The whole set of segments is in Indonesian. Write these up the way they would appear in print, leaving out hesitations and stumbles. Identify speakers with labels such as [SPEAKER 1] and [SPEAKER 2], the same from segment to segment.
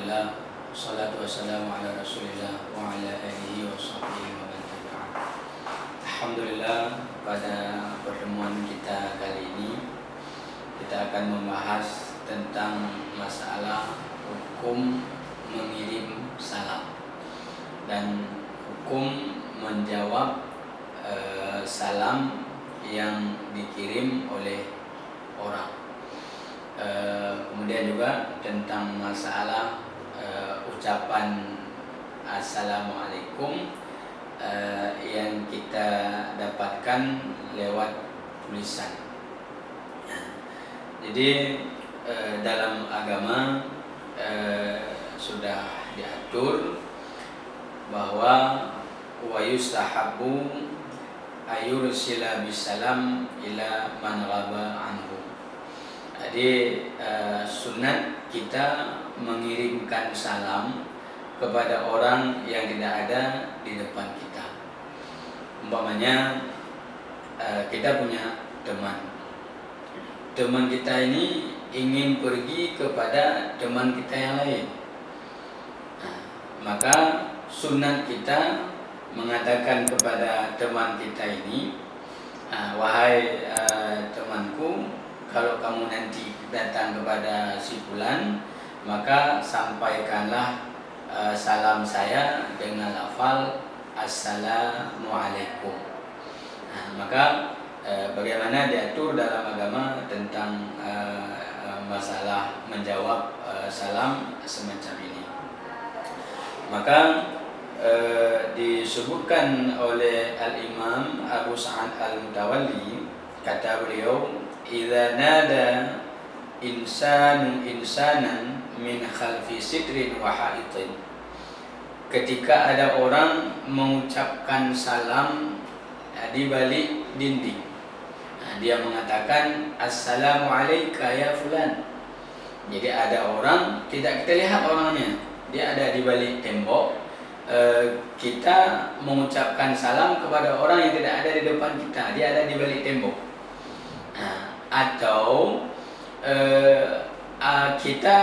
[SPEAKER 1] Alhamdulillah, salatu wassalamu ala rasulillah wa ala alihi wa sahbihi wa man tabi'ah. Alhamdulillah, pada pertemuan kita kali ini kita akan membahas tentang masalah hukum mengirim salam dan hukum menjawab salam yang dikirim oleh orang. Kemudian juga tentang masalah ucapan Assalamualaikum yang kita dapatkan lewat tulisan. Jadi dalam agama sudah diatur bahwa wa yustahabu ayursila bisalam ila man ghaba anhu. Jadi sunat kita mengirimkan salam kepada orang yang tidak ada di depan kita. Umpamanya kita punya teman kita ini ingin pergi kepada teman kita yang lain. Maka sunat kita mengatakan kepada teman kita ini, wahai temanku, kalau kamu nanti datang kepada si fulan, maka sampaikanlah salam saya dengan lafal Assalamualaikum. Maka bagaimana diatur dalam agama tentang masalah menjawab salam semacam ini. Maka disebutkan oleh Al-Imam Abu Sa'ad Al-Mutawalli, kata beliau, idza nada insanan min khalfi sitrin wa haitin. Ketika ada orang mengucapkan salam di balik dinding, dia mengatakan assalamu alayka ya fulan. Jadi ada orang, tidak kita lihat orangnya, dia ada di balik tembok. Kita mengucapkan salam kepada orang yang tidak ada di depan kita, dia ada di balik tembok. Atau kita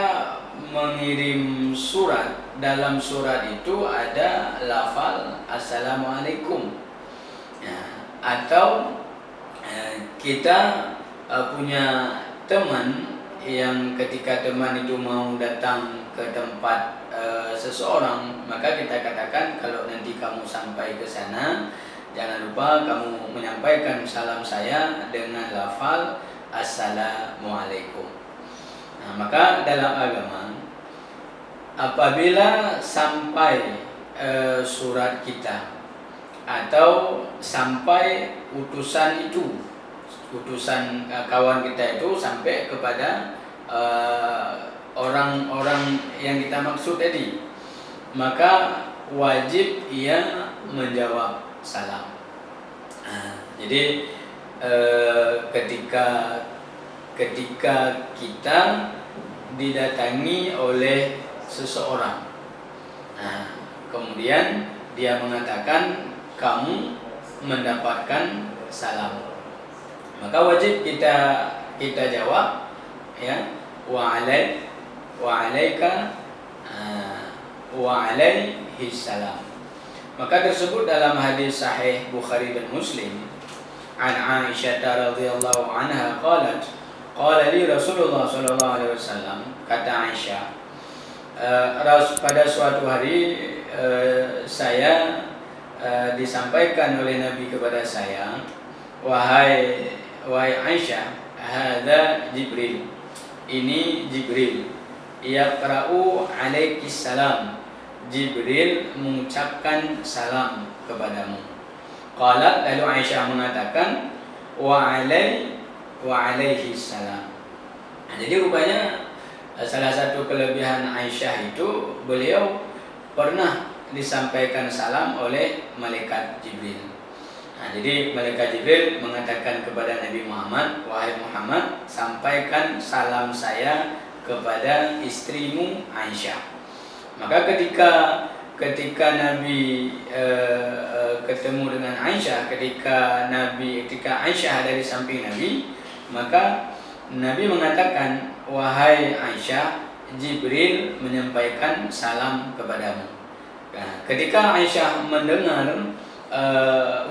[SPEAKER 1] mengirim surat, dalam surat itu ada lafal Assalamualaikum. Atau kita punya teman yang ketika teman itu mau datang ke tempat seseorang, maka kita katakan kalau nanti kamu sampai ke sana, jangan lupa kamu menyampaikan salam saya dengan lafal Assalamualaikum. Maka dalam agama, apabila sampai surat kita atau sampai utusan itu, utusan kawan kita itu sampai kepada orang-orang yang kita maksud tadi, maka wajib ia menjawab salam. Jadi ketika kita didatangi oleh seseorang, kemudian dia mengatakan kamu mendapatkan salam, maka wajib kita jawab, ya, wa alaika wa alaihi salam. Maka tersebut dalam hadis sahih Bukhari dan Muslim, an Aisyah radhiyallahu anha qalat, qala li Rasulullah sallallahu alaihi wasallam, kata Aisyah, pada suatu hari saya disampaikan oleh Nabi kepada saya, wahai Aisyah, hadza Jibril, ini Jibril, yaqra'u alaiki salam, Jibril mengucapkan salam kepadamu. Qalat, lalu Aisyah mengatakan wa alaihi salam. Jadi rupanya salah satu kelebihan Aisyah itu, beliau pernah disampaikan salam oleh malaikat Jibril. Jadi malaikat Jibril mengatakan kepada Nabi Muhammad, wahai Muhammad, sampaikan salam saya kepada istrimu Aisyah. Maka ketika Nabi ketemu dengan Aisyah, ketika Aisyah ada di samping Nabi, maka Nabi mengatakan, wahai Aisyah, Jibril menyampaikan salam kepadamu. Nah, ketika Aisyah mendengar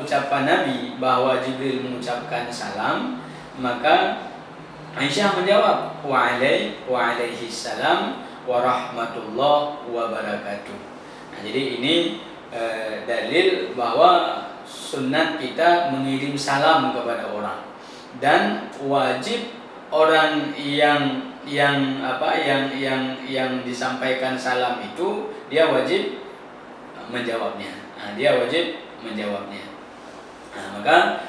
[SPEAKER 1] ucapan Nabi bahwa Jibril mengucapkan salam, maka Aisyah menjawab, waalaihi salam warahmatullahi wabarakatuh. Nah, jadi ini dalil bahwa sunat kita mengirim salam kepada orang, dan wajib orang yang disampaikan salam itu dia wajib menjawabnya. Nah, maka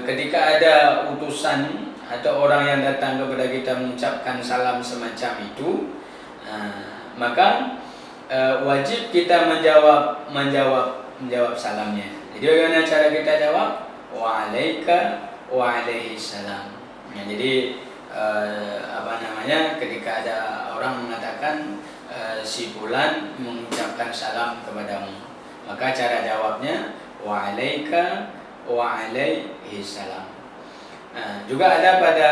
[SPEAKER 1] ketika ada utusan atau orang yang datang kepada kita mengucapkan salam semacam itu, maka wajib kita menjawab salamnya. Jadi bagaimana cara kita jawab? Waalaihi salam. Ya, jadi ketika ada orang mengatakan si fulan mengucapkan salam kepadamu, maka cara jawabnya waalaihi salam. Nah, juga ada pada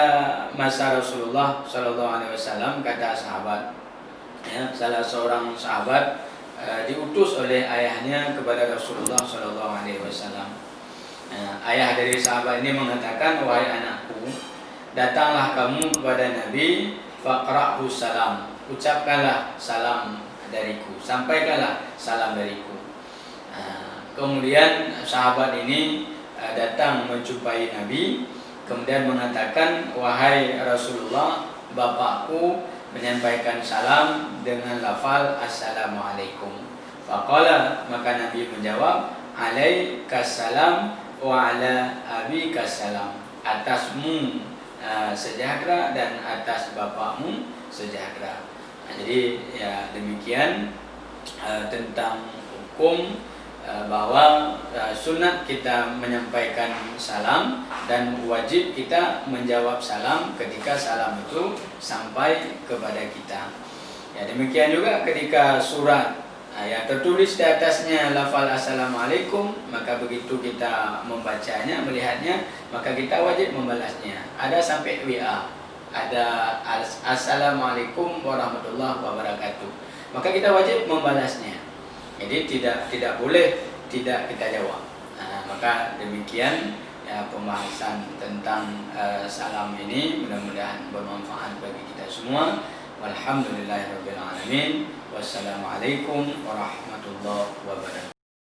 [SPEAKER 1] masa Rasulullah SAW, kata sahabat, ya, salah seorang sahabat diutus oleh ayahnya kepada Rasulullah SAW. Ayah dari sahabat ini mengatakan, wahai anakku, datanglah kamu kepada Nabi, faqra'hu salam, ucapkanlah salam dariku, sampaikanlah salam dariku. Kemudian sahabat ini datang menjumpai Nabi, kemudian mengatakan, wahai Rasulullah, bapakku menyampaikan salam dengan lafal assalamualaikum. Faqala, maka Nabi menjawab, alaikassalam wa ala abikassalam, atasmu sejahtera dan atas bapakmu sejahtera. Nah, jadi ya demikian tentang hukum bahwa sunat kita menyampaikan salam dan wajib kita menjawab salam ketika salam itu sampai kepada kita. Ya, demikian juga ketika surat yang tertulis di atasnya lafal assalamualaikum, maka begitu kita membacanya, melihatnya, maka kita wajib membalasnya. Ada sampai WA, ada assalamualaikum warahmatullahi wabarakatuh, maka kita wajib membalasnya. Jadi tidak boleh tidak kita jawab. Maka demikian ya pembahasan tentang salam ini, mudah-mudahan bermanfaat bagi kita semua. Walhamdulillahirabbil alamin. Wassalamualaikum warahmatullahi wabarakatuh.